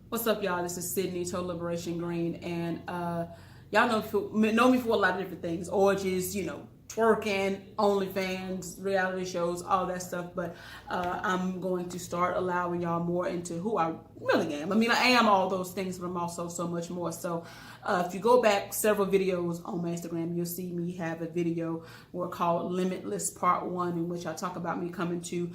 What's up, y'all? This is Sydney, Total Liberation Green, and y'all know me for a lot of different things: orgies, twerking, OnlyFans, reality shows, all that stuff. But I'm going to start allowing y'all more into who I really am. I mean, I am all those things, but I'm also so much more. So if you go back several videos on my Instagram, you'll see me have a video called Limitless Part 1, in which I talk about me coming to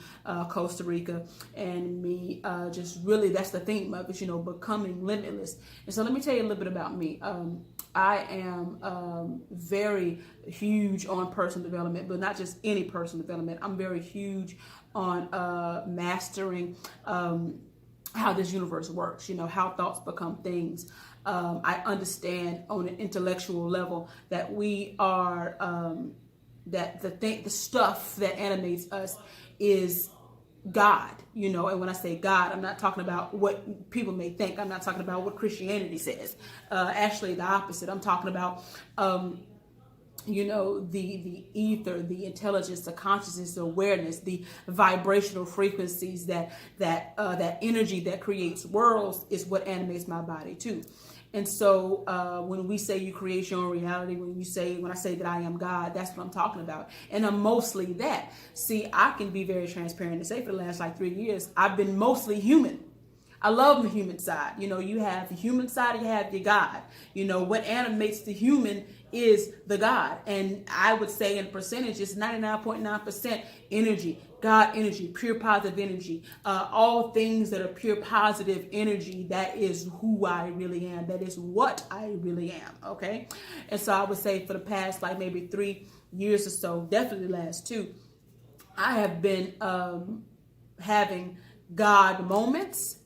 Costa Rica and me just really, that's the theme of it, becoming limitless. And so let me tell you a little bit about me. I am very huge on personal development, but not just any personal development. I'm very huge on mastering how this universe works, how thoughts become things. I understand on an intellectual level that we are, that the stuff that animates us is God, and when I say God, I'm not talking about what people may think. I'm not talking about what Christianity says. Actually, the opposite. I'm talking about, the ether, the intelligence, the consciousness, the awareness, the vibrational frequencies, that energy that creates worlds is what animates my body too. And so when we say you create your own reality, when I say that I am God, that's what I'm talking about. And I'm mostly that. See, I can be very transparent and say for the last 3 years, I've been mostly human. I love the human side. You have the human side, you have your God. What animates the human is the God. And I would say in percentage, it's 99.9% energy, God energy, pure positive energy. All things that are pure positive energy, that is who I really am. That is what I really am, okay? And so I would say for the past maybe 3 years or so, definitely the last 2, I have been having God moments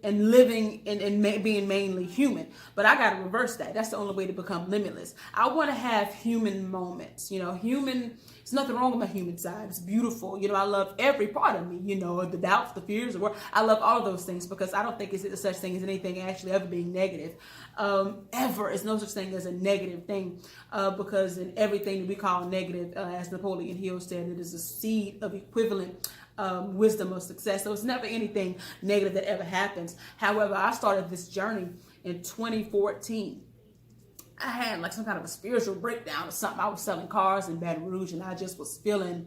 and living and being mainly human. But I got to reverse that. That's the only way to become limitless. I want to have human moments. Human, there's nothing wrong with my human side. It's beautiful. I love every part of me, the doubts, the fears, the work. I love all of those things because I don't think it's such thing as anything actually ever being negative. Ever. It's no such thing as a negative thing because in everything that we call negative, as Napoleon Hill said, it is a seed of equivalent wisdom of success. So it's never anything negative that ever happens. However, I started this journey in 2014. I had some kind of a spiritual breakdown or something. I was selling cars in Baton Rouge and I just was feeling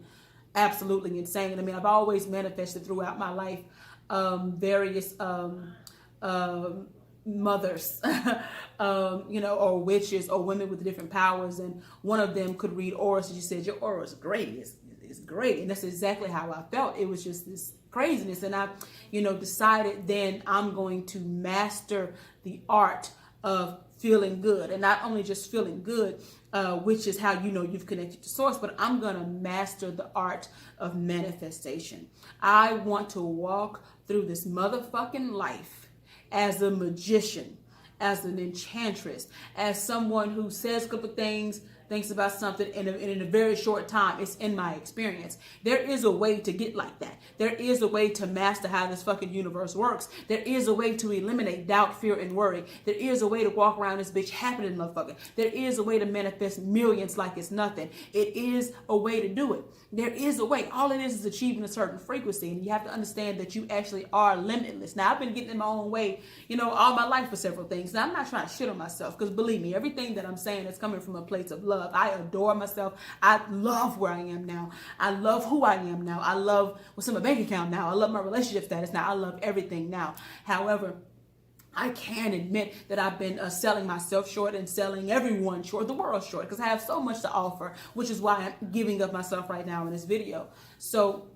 absolutely insane. I mean, I've always manifested throughout my life various mothers, or witches or women with different powers. And one of them could read auras. And she said, your aura is great. It's great. And that's exactly how I felt. It was just this craziness. And I, decided then I'm going to master the art of feeling good. And not only just feeling good, which is how you've connected to source, but I'm going to master the art of manifestation. I want to walk through this motherfucking life as a magician, as an enchantress, as someone who says a couple things, thinks about something, and in a very short time, it's in my experience. There is a way to get like that. There is a way to master how this fucking universe works. There is a way to eliminate doubt, fear, and worry. There is a way to walk around this bitch happening, motherfucker. There is a way to manifest millions like it's nothing. It is a way to do it. There is a way. All it is achieving a certain frequency, and you have to understand that you actually are limitless. Now, I've been getting in my own way, all my life for several things. Now, I'm not trying to shit on myself, because believe me, everything that I'm saying is coming from a place of love. I adore myself. I love where I am now. I love who I am now. I love what's in my bank account now. I love my relationship status now. I love everything now. However, I can admit that I've been selling myself short and selling everyone short, the world short, because I have so much to offer, which is why I'm giving up myself right now in this video. So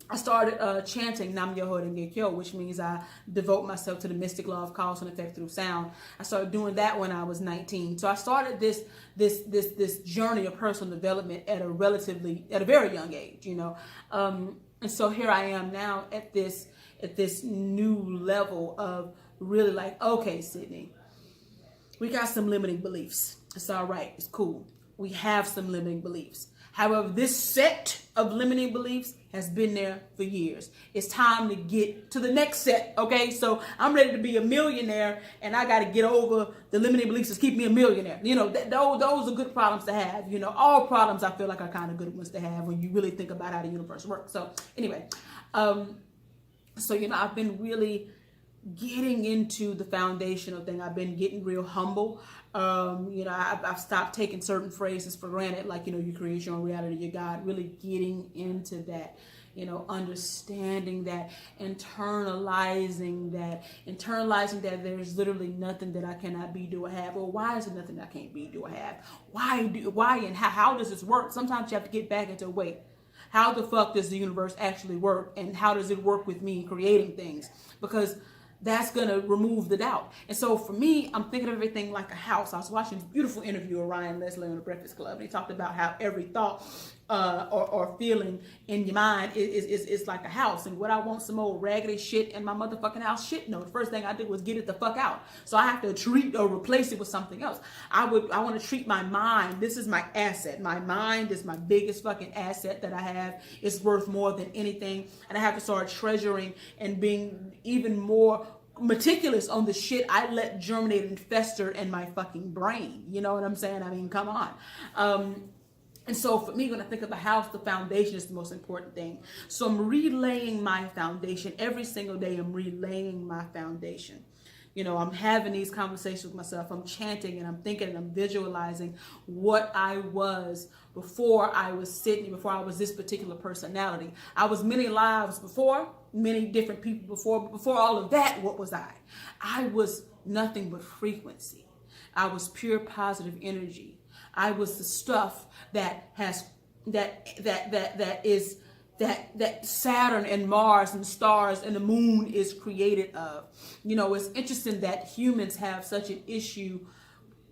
I started chanting Nam Myoho Renge Kyo, which means I devote myself to the mystic law of cause and effect through sound. I started doing that when I was 19. So I started this journey of personal development at a very young age, and so here I am now at this new level of really okay, Sydney, we got some limiting beliefs. It's all right. It's cool. We have some limiting beliefs. However, this set of limiting beliefs has been there for years. It's time to get to the next set, okay? So I'm ready to be a millionaire, and I got to get over the limiting beliefs that keep me a millionaire. Those are good problems to have. All problems I feel like are kind of good ones to have when you really think about how the universe works. So anyway, I've been really getting into the foundational thing. I've been getting real humble. I've stopped taking certain phrases for granted, like, you create your own reality, your God, really getting into that, understanding that, internalizing that there's literally nothing that I cannot be, do, or have. Or why is there nothing I can't be, do, or have? Why and how does this work? Sometimes you have to get back into, wait, how the fuck does the universe actually work? And how does it work with me creating things? Because that's going to remove the doubt. And so for me, I'm thinking of everything like a house. I was watching this beautiful interview of Ryan Leslie on the Breakfast Club, and he talked about how every thought or feeling in your mind is like a house. And would I want some old raggedy shit in my motherfucking house? Shit, no. The first thing I did was get it the fuck out. So I have to treat or replace it with something else. I want to treat my mind. This is my asset. My mind is my biggest fucking asset that I have. It's worth more than anything. And I have to start treasuring and being even more meticulous on the shit I let germinate and fester in my fucking brain. You know what I'm saying? I mean, come on. And so for me, when I think of a house, the foundation is the most important thing. So I'm relaying my foundation. Every single day, I'm relaying my foundation. I'm having these conversations with myself. I'm chanting and I'm thinking and I'm visualizing what I was before I was Sydney, before I was this particular personality. I was many lives before, many different people before. But before all of that, what was I? I was nothing but frequency. I was pure positive energy. I was the stuff that Saturn and Mars and stars and the moon is created of. It's interesting that humans have such an issue.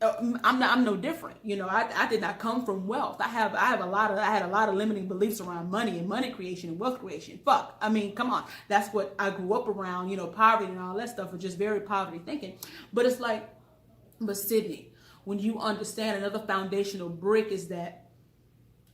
I'm no different. I did not come from wealth. I had a lot of limiting beliefs around money and money creation and wealth creation. Fuck. I mean, come on. That's what I grew up around, poverty and all that stuff, or just very poverty thinking. But it's like, but Sydney, when you understand another foundational brick is that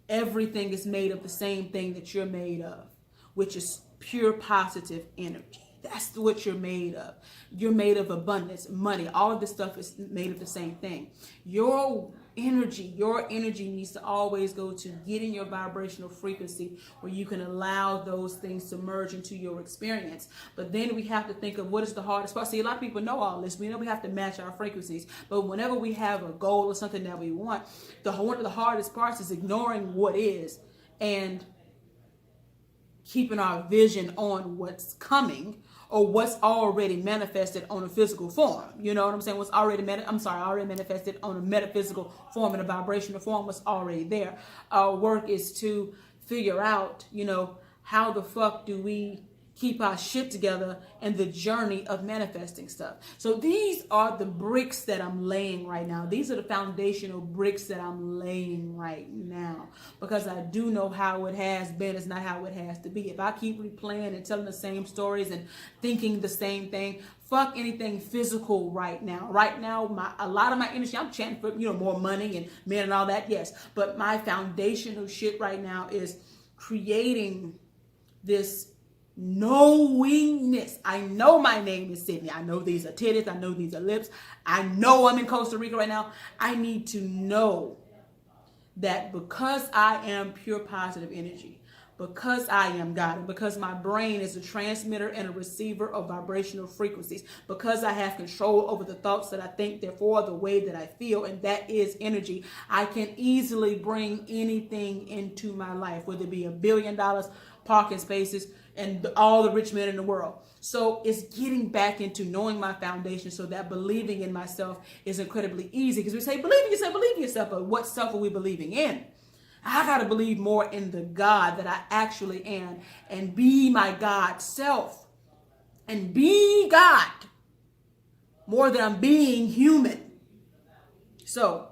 everything is made of the same thing that you're made of, which is pure positive energy. That's what you're made of. You're made of abundance, money. All of this stuff is made of the same thing. Your energy needs to always go to getting your vibrational frequency where you can allow those things to merge into your experience. But then we have to think of what is the hardest part. See, a lot of people know all this. We know we have to match our frequencies. But whenever we have a goal or something that we want, one of the hardest parts is ignoring what is and keeping our vision on what's coming or what's already manifested on a physical form. You know what I'm saying? What's already manifested on a metaphysical form and a vibrational form was already there. Our work is to figure out, how the fuck do we keep our shit together and the journey of manifesting stuff. So these are the bricks that I'm laying right now. These are the foundational bricks that I'm laying right now, because I do know how it has been is not how it has to be. If I keep replaying and telling the same stories and thinking the same thing, fuck anything physical right now. Right now, a lot of my energy, I'm chanting for, more money and men and all that, yes. But my foundational shit right now is creating this knowingness. I know my name is Sydney. I know these are titties. I know these are lips. I know I'm in Costa Rica right now. I need to know that because I am pure positive energy, because I am God, and because my brain is a transmitter and a receiver of vibrational frequencies, because I have control over the thoughts that I think, therefore the way that I feel, and that is energy, I can easily bring anything into my life, whether it be $1 billion, parking spaces, and all the rich men in the world. So it's getting back into knowing my foundation so that believing in myself is incredibly easy. Because we say, believe in yourself, but what self are we believing in? I got to believe more in the God that I actually am and be my God self and be God more than I'm being human. So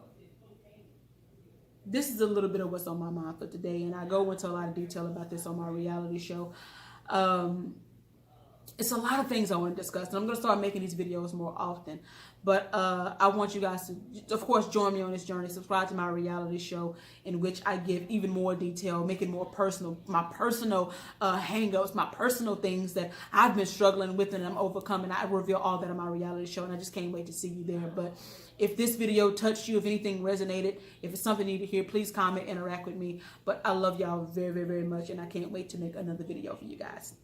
this is a little bit of what's on my mind for today. And I go into a lot of detail about this on my reality show. It's a lot of things I want to discuss, and I'm going to start making these videos more often. But I want you guys to, of course, join me on this journey. Subscribe to my reality show, in which I give even more detail, make it more personal, my personal hang-ups, my personal things that I've been struggling with and I'm overcoming. I reveal all that on my reality show, and I just can't wait to see you there. But if this video touched you, if anything resonated, if it's something you need to hear, please comment, interact with me. But I love y'all very, very, very much, and I can't wait to make another video for you guys.